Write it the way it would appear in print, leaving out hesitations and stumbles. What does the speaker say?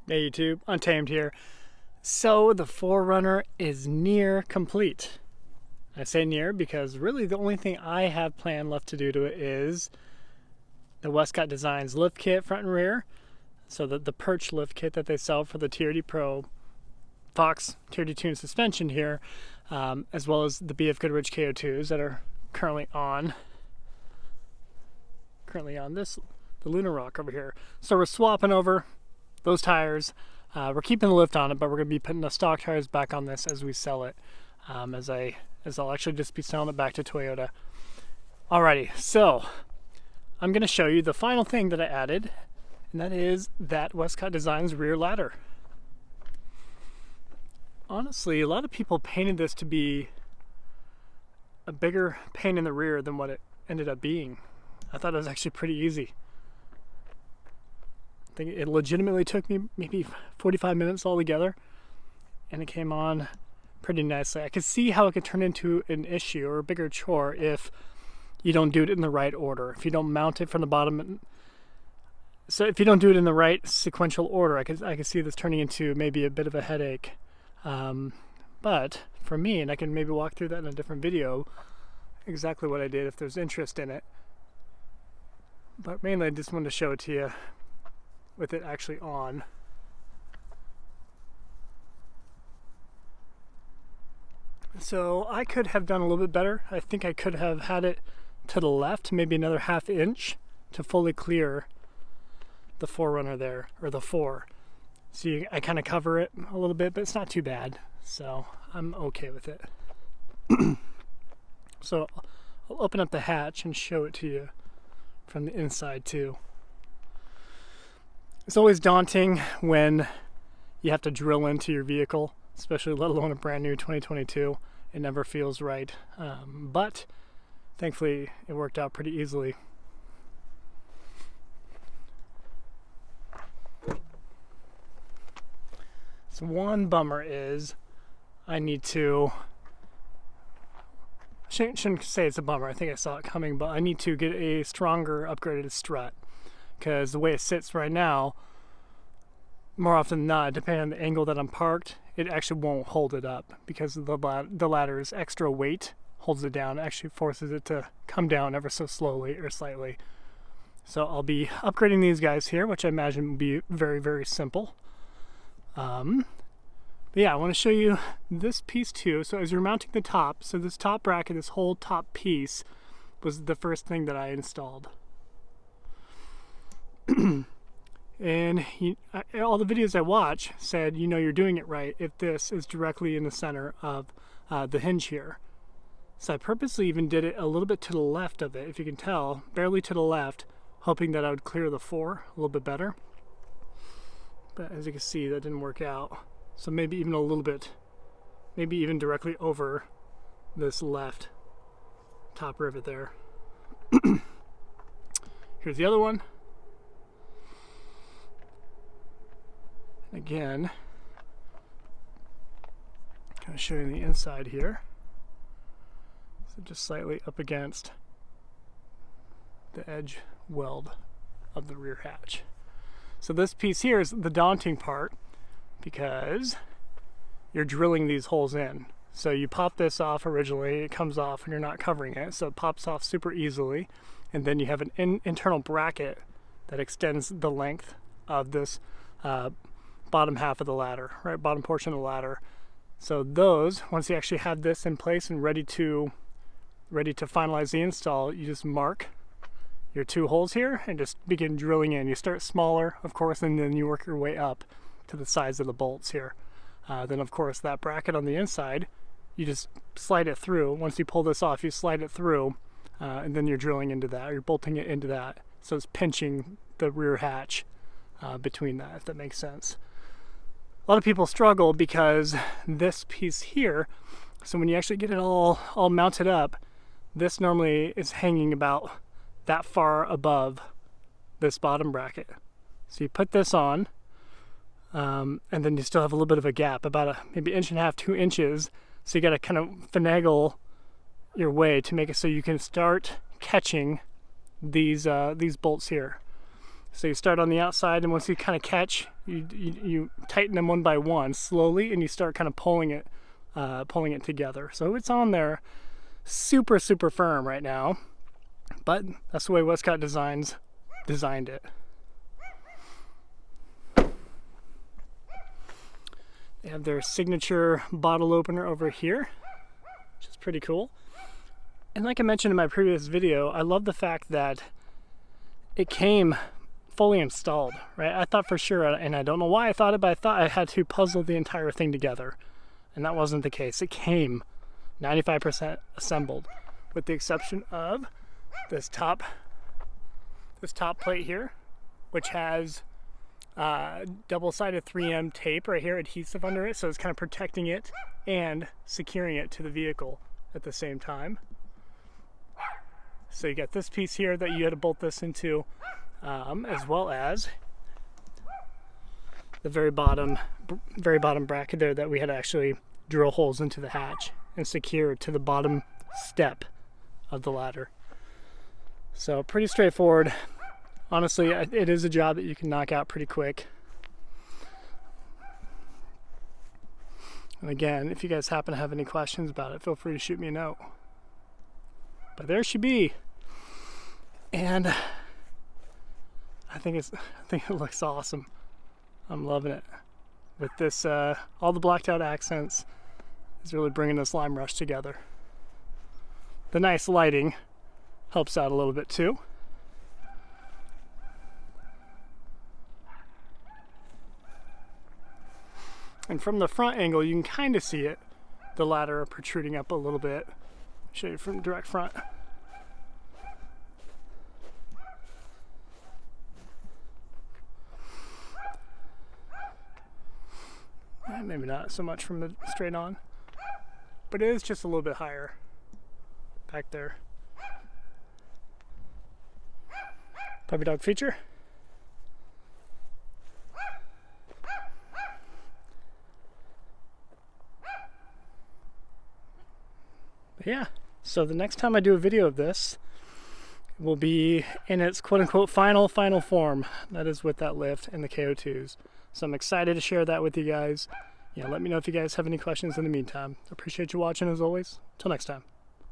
Hey YouTube, Untamed here. So the 4Runner is near complete. I say near because really the only thing I have planned left to do to it is the Westcott Designs lift kit front and rear. So the perch lift kit that they sell for the TRD Pro Fox TRD tuned suspension here, as well as the BFGoodrich KO2s that are currently on the Lunar Rock over here. So we're swapping over those tires. We're keeping the lift on it, but we're going to be putting the stock tires back on this as we sell it, as I'll actually just be selling it back to Toyota. Alrighty, so I'm going to show you the final thing that I added, and that is that Westcott Designs rear ladder. Honestly, a lot of people painted this to be a bigger pain in the rear than what it ended up being. I thought it was actually pretty easy. I think it legitimately took me maybe 45 minutes altogether, and it came on pretty nicely. I could see how it could turn into an issue or a bigger chore if you don't do it in the right order. If you don't mount it from the bottom, so if you don't do it in the right sequential order, I could see this turning into maybe a bit of a headache. But for me, and I can maybe walk through that in a different video, exactly what I did if there's interest in it. But mainly I just wanted to show it to you with it actually on. So I could have done a little bit better. I think I could have had it to the left, maybe another ½ inch to fully clear the 4Runner there, or the 4. See, I kind of cover it a little bit, but it's not too bad. So I'm okay with it. So I'll open up the hatch and show it to you from the inside too. It's always daunting when you have to drill into your vehicle, especially let alone a brand new 2022. It never feels right, but thankfully it worked out pretty easily. So one bummer is I need to, shouldn't say it's a bummer, I think I saw it coming, but I need to get a stronger upgraded strut, because the way it sits right now, more often than not, depending on the angle that I'm parked, it actually won't hold it up because the ladder's extra weight holds it down. It actually forces it to come down ever so slowly or slightly. So I'll be upgrading these guys here, which I imagine will be very, very simple. But yeah, I want to show you this piece too. So as you're mounting the top, so this top bracket, this whole top piece was the first thing that I installed. And all the videos I watch said, you know, you're doing it right if this is directly in the center of the hinge here. So I purposely even did it a little bit to the left of it, if you can tell, barely to the left, hoping that I would clear the 4 a little bit better. But as you can see, that didn't work out. So maybe even a little bit, maybe even directly over this left top rivet there. Here's the other one. Again, kind of showing the inside here. So just slightly up against the edge weld of the rear hatch. So this piece here is the daunting part because you're drilling these holes in. So you pop this off originally, it comes off and you're not covering it, so it pops off super easily. And then you have an internal bracket that extends the length of this bottom half of the ladder, right, bottom portion of the ladder. So those, once you actually have this in place and ready to finalize the install, you just mark your 2 holes here and just begin drilling in. You start smaller, of course, and then you work your way up to the size of the bolts here. Then of course that bracket on the inside, you just slide it through. Once you pull this off, you slide it through, and then you're drilling into that, or you're bolting it into that. So it's pinching the rear hatch between that, if that makes sense. A lot of people struggle because this piece here, so when you actually get it all mounted up, this normally is hanging about that far above this bottom bracket. So you put this on, and then you still have a little bit of a gap, about maybe 1.5 to 2 inches. So you got to kind of finagle your way to make it so you can start catching these bolts here. So you start on the outside, and once you kind of catch, you tighten them one by one slowly, and you start kind of pulling it together. So it's on there super firm right now, but that's the way Westcott Designs designed it. They have their signature bottle opener over here, which is pretty cool. And like I mentioned in my previous video, I love the fact that it came fully installed, right? I thought for sure, and I don't know why I thought it, but I thought I had to puzzle the entire thing together. And that wasn't the case. It came 95% assembled, with the exception of this top plate here, which has double-sided 3M tape right here, adhesive under it, so it's kind of protecting it and securing it to the vehicle at the same time. So you got this piece here that you had to bolt this into, as well as the very bottom bracket there that we had to actually drill holes into the hatch and secure to the bottom step of the ladder. So pretty straightforward. Honestly, it is a job that you can knock out pretty quick. And again, if you guys happen to have any questions about it, feel free to shoot me a note. But there she be. And I think it looks awesome. I'm loving it. With this, all the blacked out accents is really bringing this lime rush together. The nice lighting helps out a little bit too. And from the front angle, you can kind of see it, the ladder protruding up a little bit. Show you from direct front. Maybe not so much from the straight on, but it is just a little bit higher back there. Puppy dog feature. But yeah, so the next time I do a video of this will be in its quote-unquote final form. That is with that lift and the KO2s. So I'm excited to share that with you guys. Yeah, let me know if you guys have any questions in the meantime. Appreciate you watching as always. Till next time.